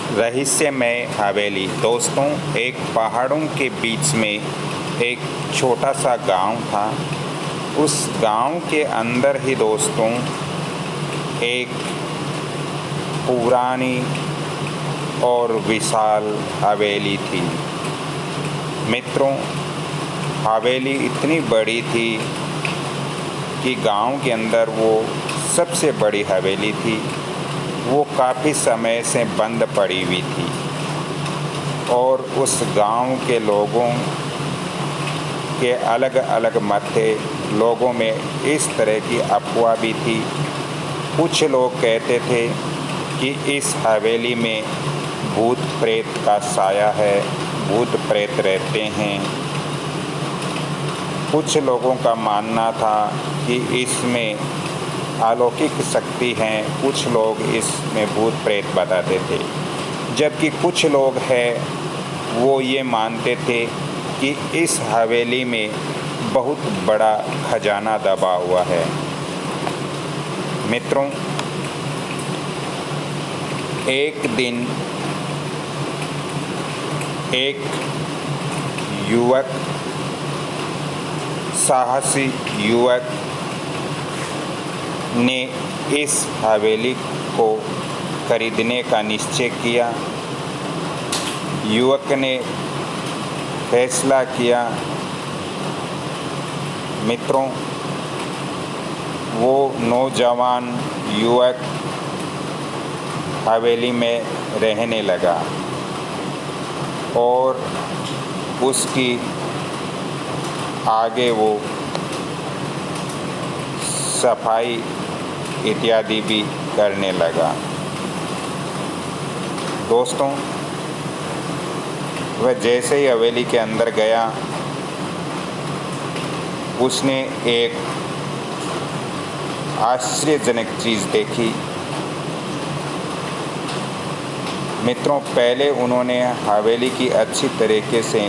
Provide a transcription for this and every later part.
रहस्यमय हवेली। दोस्तों, एक पहाड़ों के बीच में एक छोटा सा गांव था। उस गांव के अंदर ही दोस्तों एक पुरानी और विशाल हवेली थी। मित्रों, हवेली इतनी बड़ी थी कि गांव के अंदर वो सबसे बड़ी हवेली थी। वो काफ़ी समय से बंद पड़ी हुई थी और उस गांव के लोगों के अलग अलग मत थे। लोगों में इस तरह की अफवाह भी थी। कुछ लोग कहते थे कि इस हवेली में भूत प्रेत का साया है, भूत प्रेत रहते हैं। कुछ लोगों का मानना था कि इसमें अलौकिक शक्ति है। कुछ लोग इसमें भूत प्रेत बताते थे, जबकि कुछ लोग हैं वो ये मानते थे कि इस हवेली में बहुत बड़ा खजाना दबा हुआ है। मित्रों, एक दिन एक युवक, साहसी युवक ने इस हवेली को खरीदने का निश्चय किया। युवक ने फैसला किया। मित्रों, वो नौजवान युवक हवेली में रहने लगा और उसकी आगे वो सफाई इत्यादि भी करने लगा। दोस्तों, वह जैसे ही हवेली के अंदर गया, उसने एक आश्चर्यजनक चीज़ देखी। मित्रों, पहले उन्होंने हवेली की अच्छी तरीके से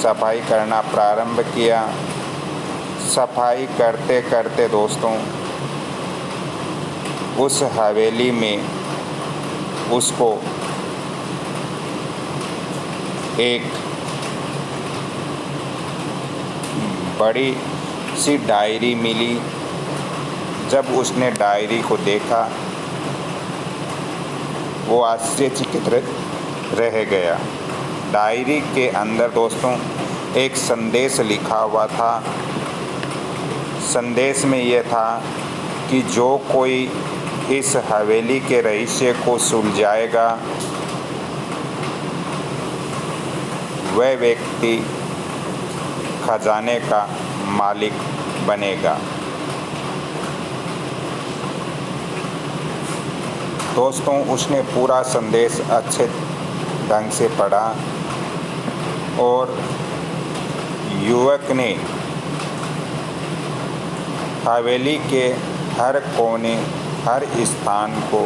सफाई करना प्रारंभ किया। सफाई करते करते दोस्तों, उस हवेली में उसको एक बड़ी सी डायरी मिली। जब उसने डायरी को देखा, वो आश्चर्यचकित रह गया। डायरी के अंदर दोस्तों एक संदेश लिखा हुआ था। संदेश में यह था कि जो कोई इस हवेली के रहस्य को सुलझाएगा, वह व्यक्ति खजाने का मालिक बनेगा। दोस्तों, उसने पूरा संदेश अच्छे ढंग से पढ़ा और युवक ने हवेली के हर कोने, हर स्थान को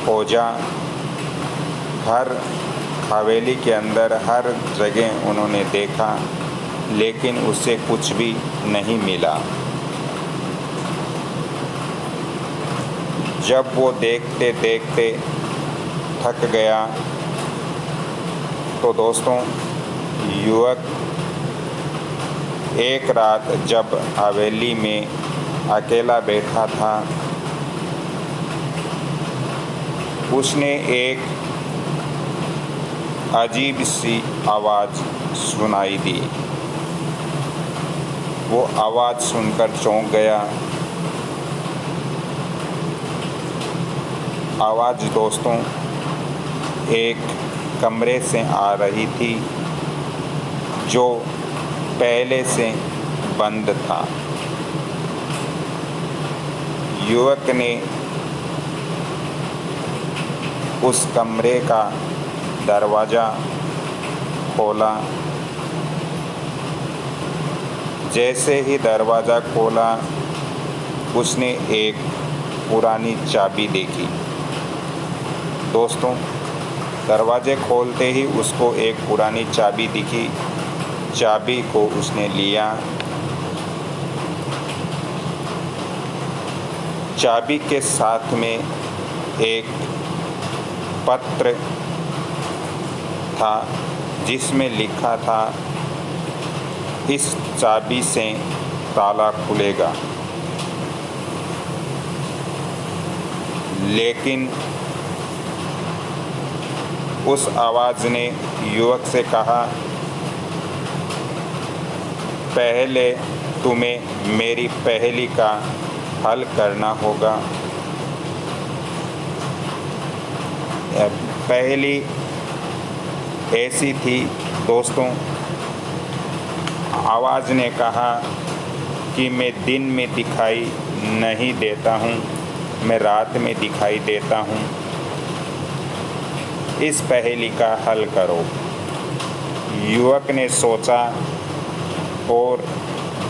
खोजा। हर हवेली के अंदर हर जगह उन्होंने देखा, लेकिन उससे कुछ भी नहीं मिला। जब वो देखते देखते थक गया, तो दोस्तों युवक एक रात जब हवेली में अकेला बैठा था, उसने एक अजीब सी आवाज़ सुनाई दी। वो आवाज़ सुनकर चौंक गया। आवाज़ दोस्तों एक कमरे से आ रही थी जो पहले से बंद था। युवक ने उस कमरे का दरवाज़ा खोला। जैसे ही दरवाज़ा खोला, उसने एक पुरानी चाबी देखी। दोस्तों, दरवाजे खोलते ही उसको एक पुरानी चाबी दिखी। चाबी को उसने लिया। चाबी के साथ में एक पत्र था जिसमें लिखा था, इस चाबी से ताला खुलेगा। लेकिन उस आवाज़ ने युवक से कहा, पहले तुम्हें मेरी पहेली का हल करना होगा। पहेली ऐसी थी दोस्तों, आवाज़ ने कहा कि मैं दिन में दिखाई नहीं देता हूँ, मैं रात में दिखाई देता हूँ, इस पहेली का हल करो। युवक ने सोचा और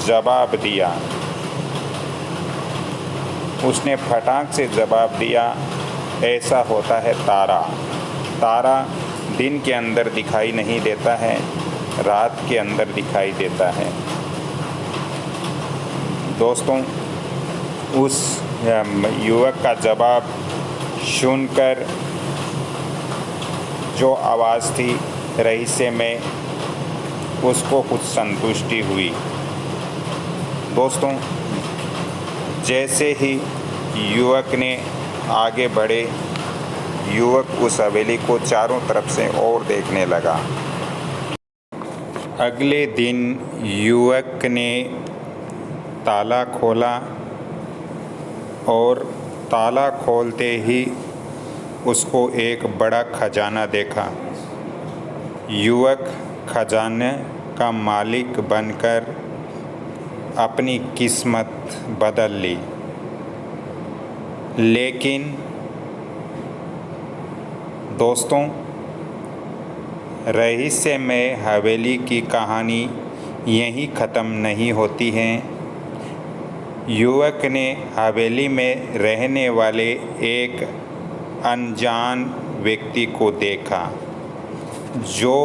जवाब दिया। उसने फटाक से जवाब दिया, ऐसा होता है तारा। तारा दिन के अंदर दिखाई नहीं देता है, रात के अंदर दिखाई देता है। दोस्तों, उस युवक का जवाब सुनकर जो आवाज़ थी रहस्य में, उसको कुछ संतुष्टि हुई। दोस्तों, जैसे ही युवक ने आगे बढ़े, युवक उस हवेली को चारों तरफ से और देखने लगा। अगले दिन युवक ने ताला खोला और ताला खोलते ही उसको एक बड़ा खजाना देखा। युवक खजाने का मालिक बनकर अपनी किस्मत बदल ली। लेकिन दोस्तों, रहस्यमय हवेली की कहानी यहीं ख़त्म नहीं होती है। युवक ने हवेली में रहने वाले एक अनजान व्यक्ति को देखा, जो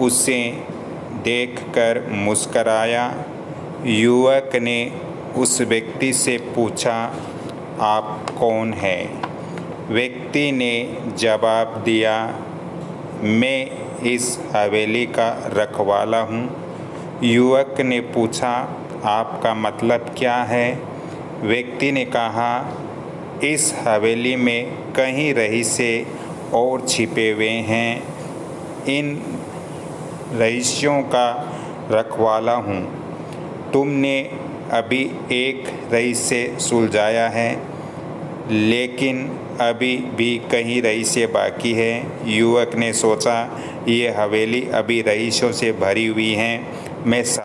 उसे देखकर मुस्कराया। युवक ने उस व्यक्ति से पूछा, आप कौन हैं? व्यक्ति ने जवाब दिया, मैं इस हवेली का रखवाला हूँ। युवक ने पूछा, आपका मतलब क्या है? व्यक्ति ने कहा, इस हवेली में कई रहस्य और छिपे हुए हैं, इन रहस्यों का रखवाला हूँ। तुमने अभी एक रहस्य सुलझाया है, लेकिन अभी भी कई रहस्य बाकी है। युवक ने सोचा, ये हवेली अभी रहस्यों से भरी हुई है, मैं